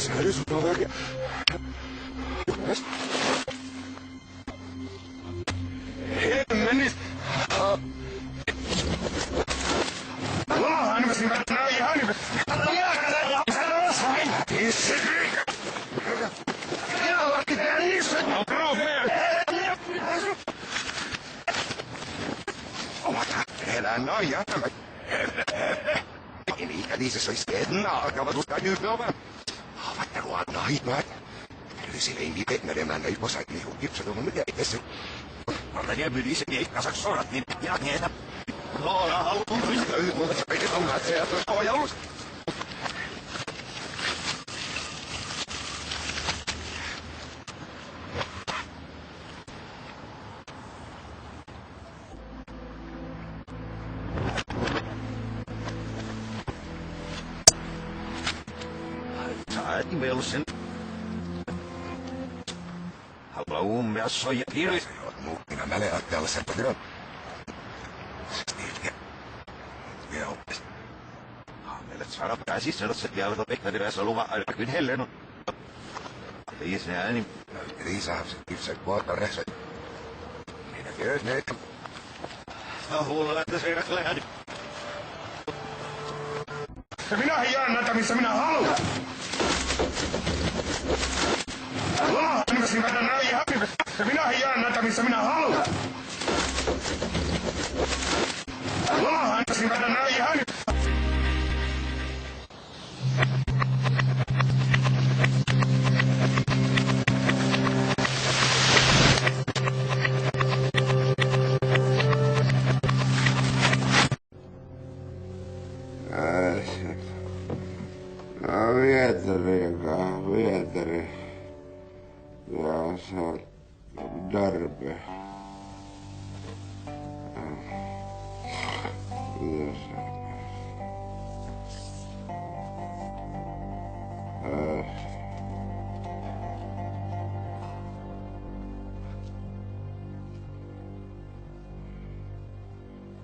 Salut, Slovakia. Menis. Animus, animus. Noja. Mikä niissä olisi alkavat uskkaa jyvää. Avattaruat nahimat. Sillä ei mitään menemään ei posa liiku kipsatun mitä ei tässä. Mutta ne mylissä ei kasaksi sorat niin jääneitä. Lola halutun pystyä mutta se ei ole se ja tuossa ojalus. Wilson. Hallo, myös on kirjoissa. Oot mukkina mäleät tällaisen patiran. Joo. Meille saada pääsissä, että se vielä pekkariväässä luva ainakin helleen. Liisa ääni. Liisa hapsi kipsä kuota rehsä. Minä kyllä näitä. Huolella, että se ei lähde. Minä hian näitä, missä minä haluan. Minä hian näitä, missä minä haluan. Vietari. Ja se on Darbe.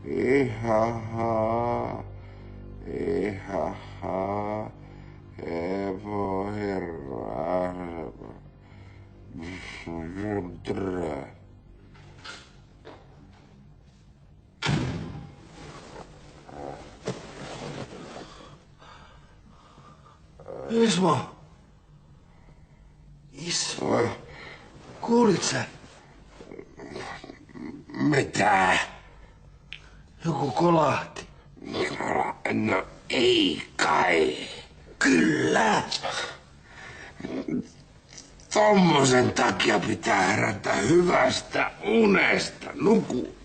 Ihaha. Evo herra. Mudra. Ismo. Ismo. Kuulit sä? Mitä? Joku kolahti. No ei kai. Kyllä. Tommosen takia pitää herätä hyvästä unesta. Nuku.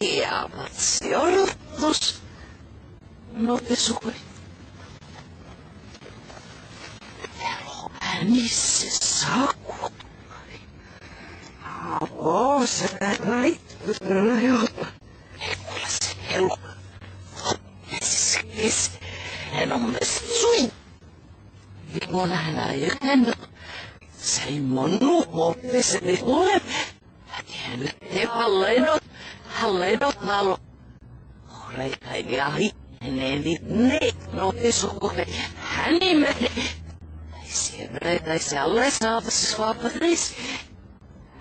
Ja matsi odotus. Notisukui. Äänisse sakut. Apose näittytönä jota. Ei kuule se helu. Keskis. En on mest sui. Vimo nähdään jäänyt. Se ei monu muoppeseni ole. Nyt te hallennot nalo. Oreikai jahi. Ne notisukui. Häni mene. Sievreitä se alle saavassa svaparis.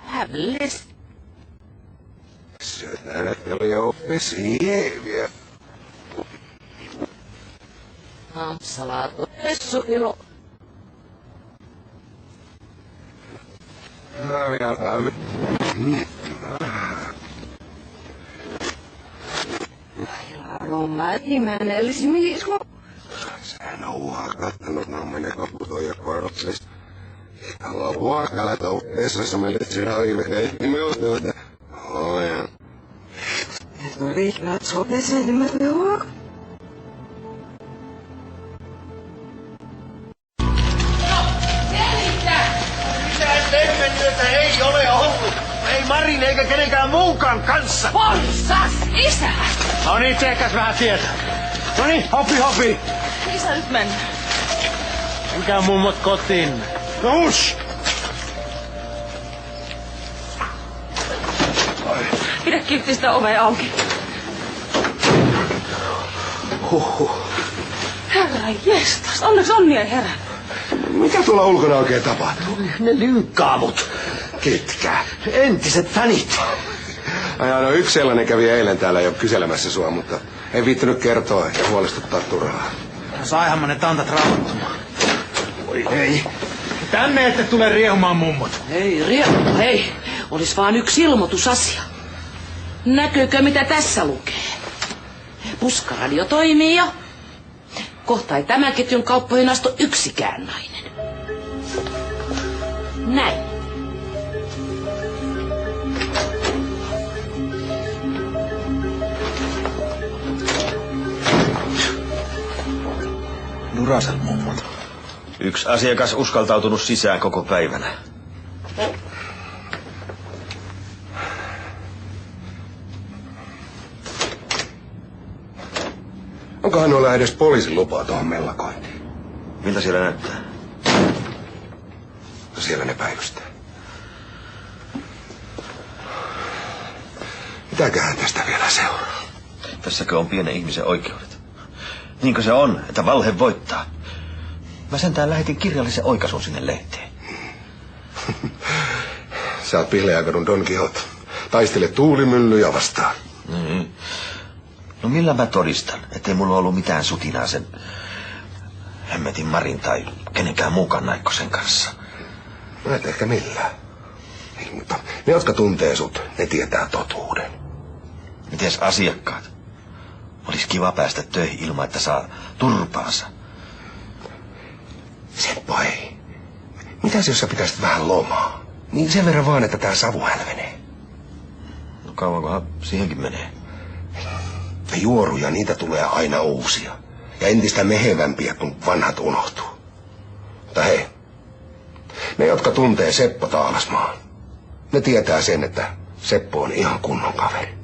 Hävles. Syötään oli oppisi jääviä. Amsalaato pessukilo. No vielä. Romati mänelisi miismo. Sehän on kattanut naaminen kaputoja korotselista. Allah vuokalla toupeessa meille sinä ilkeästi myötä. Olen. Riikkaat sopesen, niin mä juo. Mitään lemmennyötä ei ole ollut. Ei Marin eikä kenenkään muunkaan kanssa. Porsas, isä! No niin, tehkäs vähän tietä. No niin, hopi. Isä nyt mennä. Menkää mummot kotiin. No ush! Pidä kiltti sitä ovea auki. Herra jestas, onneksi Onni ei herännyt. Mitä tuolla ulkona oikein tapahtuu? Ne lynkkaamut. Ketkä? Entiset fanit. No yksi sellainen kävi eilen täällä jo kyselemässä sua, mutta ei viittynyt kertoa ja huolestuttaa turhaa. Saihan mä ne tantat rauhoittumaan. Oi ei. Tänne ette tule riehumaan mummot. Ei riemu, hei. Olis vaan yksi ilmoitusasia. Näkyykö mitä tässä lukee? Puskaradio toimii jo. Kohta ei tämän ketjun kauppoihin astu yksikään nainen. Näin. Nurasel mummot. Yksi asiakas uskaltautunut sisään koko päivänä. Onkohan noilla edes poliisin lupaa tuohon mellakointiin? Miltä siellä näyttää? No siellä ne päivystää. Mitäköhän tästä vielä seuraa? Tässäkö on pienen ihmisen oikeudet? Niinkö se on, että valhe voittaa? Mä sentään lähetin kirjallisen oikaisun sinne lehteen. Sä oot Pihlajankadun Don Quixote. Taistele tuulimyllyjä vastaan. No millä mä todistan, ettei mulla ollut mitään sutinaa sen hemmetin Marin tai kenenkään muukaan Naikkosen kanssa? No et ehkä millään. Ei, mutta ne, jotka tuntee sut, ne tietää totuuden. Mites asiakkaat? Olisi kiva päästä töihin ilman, että saa turpaansa. Seppo, ei. Mitäs jos sä pitäisit vähän lomaa? Niin sen verran vaan, että tää savu hälvenee. No kauankohan siihenkin menee? Ja juoruja, niitä tulee aina uusia. Ja entistä mehevämpiä, kun vanhat unohtuu. Mutta hei, ne, jotka tuntee Seppo Taalasmaan, ne tietää sen, että Seppo on ihan kunnon kaveri.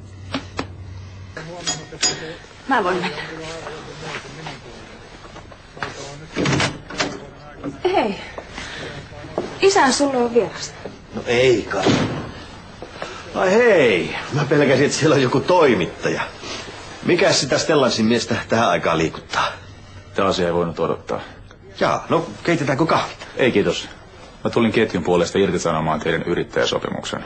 Mä voin mennä. Hei. Isän, sulla on vierasta. No ei kai. Ai hei, mä pelkäsin, että siellä on joku toimittaja. Mikäs sitä Stellansin miestä tähän aikaan liikuttaa? Tämä asia ei voinut odottaa. Jaa, no keitetäänkö kahvit? Ei kiitos. Mä tulin ketjun puolesta irtisanomaan teidän yrittäjäsopimuksen.